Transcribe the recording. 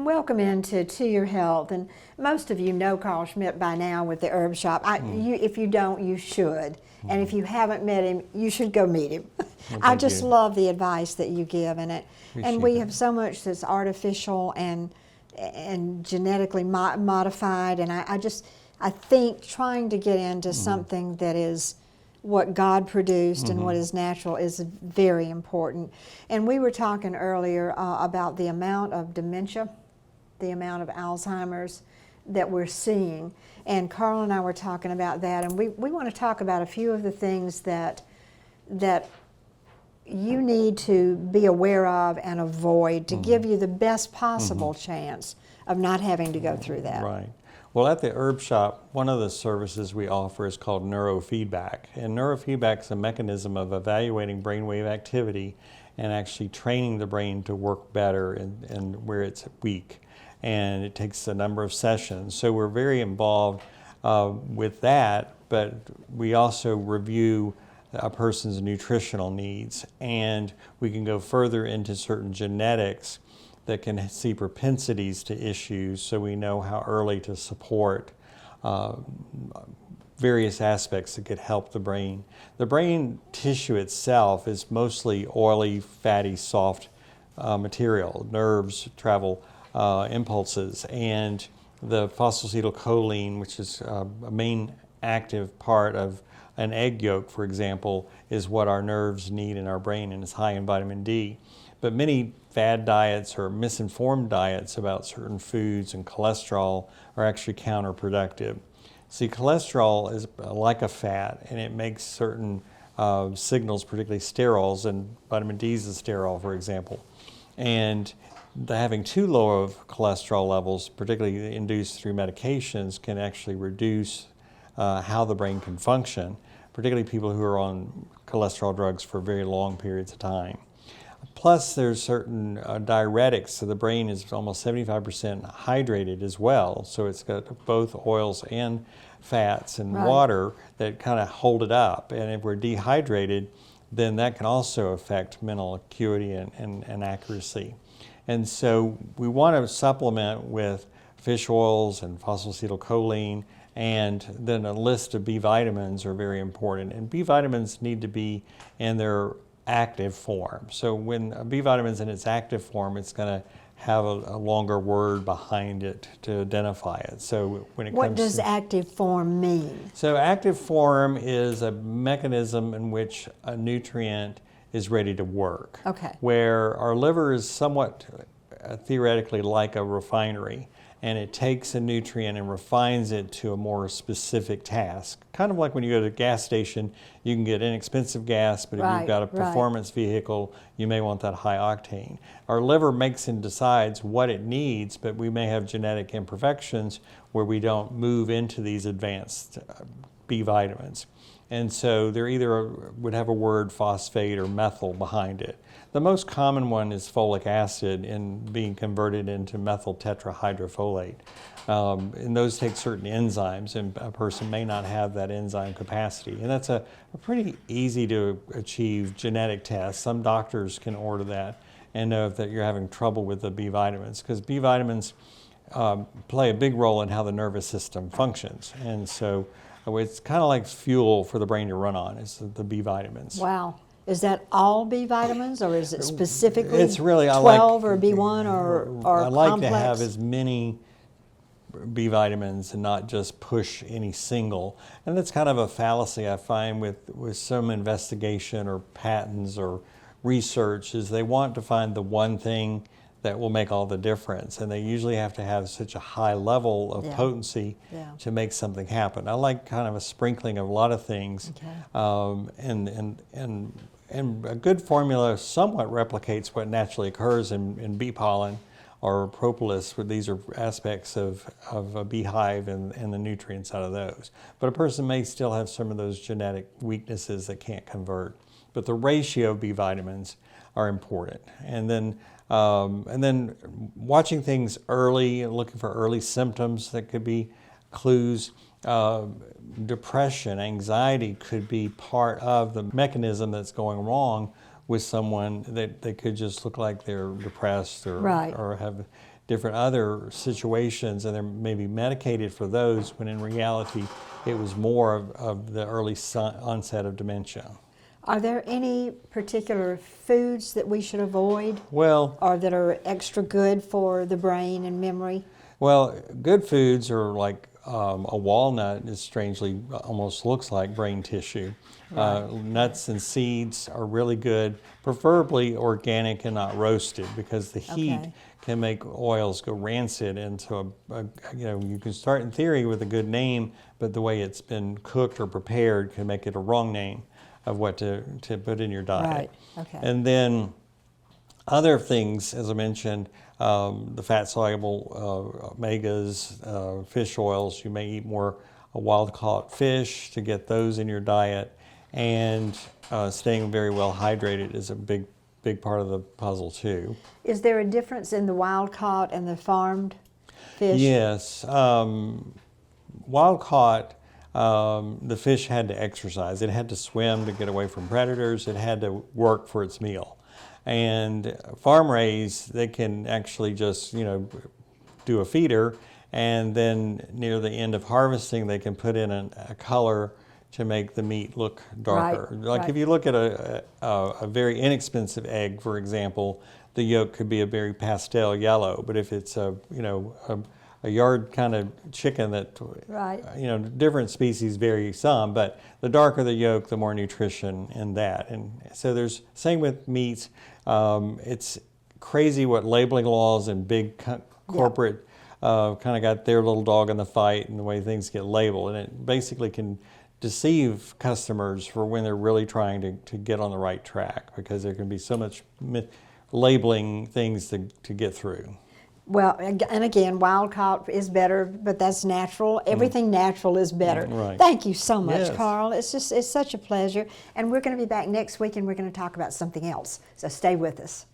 Welcome into To Your Health, and most of you know Carl Schmidt by now with the Herb Shop. If you don't, you should, and if you haven't met him, you should go meet him. Well, I thank just you. love the advice that you give in it, Appreciate and we that. have so much that's artificial and genetically modified, and I think trying to get into something that is what God produced and what is natural is very important. And we were talking earlier about the amount of dementia, the amount of Alzheimer's that we're seeing. And Carl and I were talking about that, and we want to talk about a few of the things that you need to be aware of and avoid to give you the best possible chance of not having to go through that. Right. Well, at the Herb Shop, one of the services we offer is called neurofeedback. And neurofeedback is a mechanism of evaluating brainwave activity and actually training the brain to work better and where it's weak. And it takes a number of sessions. So we're very involved with that, but we also review a person's nutritional needs, and we can go further into certain genetics that can see propensities to issues, so we know how early to support various aspects that could help the brain. The brain tissue itself is mostly oily, fatty, soft material. Nerves travel impulses, and the phosphatidylcholine, which is a main active part of an egg yolk, for example, is what our nerves need in our brain, and is high in vitamin D. But many fad diets or misinformed diets about certain foods and cholesterol are actually counterproductive. See, cholesterol is like a fat, and it makes certain signals, particularly sterols, and vitamin D is a sterol, for example. And having too low of cholesterol levels, particularly induced through medications, can actually reduce how the brain can function, particularly people who are on cholesterol drugs for very long periods of time. Plus, there's certain diuretics, so the brain is almost 75% hydrated as well, so it's got both oils and fats and water that kind of hold it up. And if we're dehydrated, then that can also affect mental acuity and accuracy. And so we want to supplement with fish oils and phosphatidylcholine, and then a list of B vitamins are very important. And B vitamins need to be in their active form. So when a B vitamin's in its active form, it's going to have a longer word behind it to identify it. So when it What does active form mean? So active form is a mechanism in which a nutrient is ready to work. Okay. Where our liver is somewhat theoretically like a refinery, and it takes a nutrient and refines it to a more specific task. Kind of like when you go to a gas station, you can get inexpensive gas, but if you've got a performance vehicle, you may want that high octane. Our liver makes and decides what it needs, but we may have genetic imperfections where we don't move into these advanced B vitamins. And so they're either would have a word phosphate or methyl behind it. The most common one is folic acid in being converted into methyl tetrahydrofolate. And those take certain enzymes, and a person may not have that enzyme capacity. And that's a pretty easy to achieve genetic test. Some doctors can order that and know that you're having trouble with the B vitamins, because B vitamins play a big role in how the nervous system functions. And so it's kind of like fuel for the brain to run on, is the B vitamins. Wow. Is that all B vitamins, or is it specifically it's really, 12 or B1 or I like complex? to have as many B vitamins and not just push any single. And that's kind of a fallacy I find with some investigation or patents or research, is they want to find the one thing that will make all the difference, and they usually have to have such a high level of potency to make something happen. I like kind of a sprinkling of a lot of things, and a good formula somewhat replicates what naturally occurs in bee pollen or propolis. These are aspects of a beehive and the nutrients out of those. But a person may still have some of those genetic weaknesses that can't convert. But the ratio of B vitamins are important. And then watching things early, looking for early symptoms that could be clues. Depression, anxiety could be part of the mechanism that's going wrong with someone that they could just look like they're depressed Right. or have different other situations, and they're maybe medicated for those when in reality it was more of the early onset of dementia. Are there any particular foods that we should avoid Well, or that are extra good for the brain and memory? Well, good foods are like a walnut is strangely almost looks like brain tissue. Nuts and seeds are really good, preferably organic and not roasted, because the heat Okay. can make oils go rancid. And so, you can start in theory with a good name, but the way it's been cooked or prepared can make it a wrong name of what to put in your diet. Right. Okay. And then other things, as I mentioned, the fat-soluble omegas, fish oils. You may eat more wild-caught fish to get those in your diet, and staying very well hydrated is a big part of the puzzle too. Is there a difference in the wild-caught and the farmed fish? Yes, wild-caught. The fish had to exercise. It had to swim to get away from predators. It had to work for its meal. And farm raised, they can actually just, do a feeder, and then near the end of harvesting, they can put in a color to make the meat look darker. Right, Like right. if you look at a very inexpensive egg, for example, the yolk could be a very pastel yellow. But if it's a yard kind of chicken that, Right. different species vary some, but the darker the yolk, the more nutrition in that. And so there's, same with meats. It's crazy what labeling laws and big corporate kind of got their little dog in the fight, and the way things get labeled. And it basically can deceive customers for when they're really trying to get on the right track, because there can be so much labeling things to get through. Well, and again, wild-caught is better, but that's natural. Everything natural is better. Right. Thank you so much, Yes. Carl. It's such a pleasure. And we're going to be back next week, and we're going to talk about something else. So stay with us.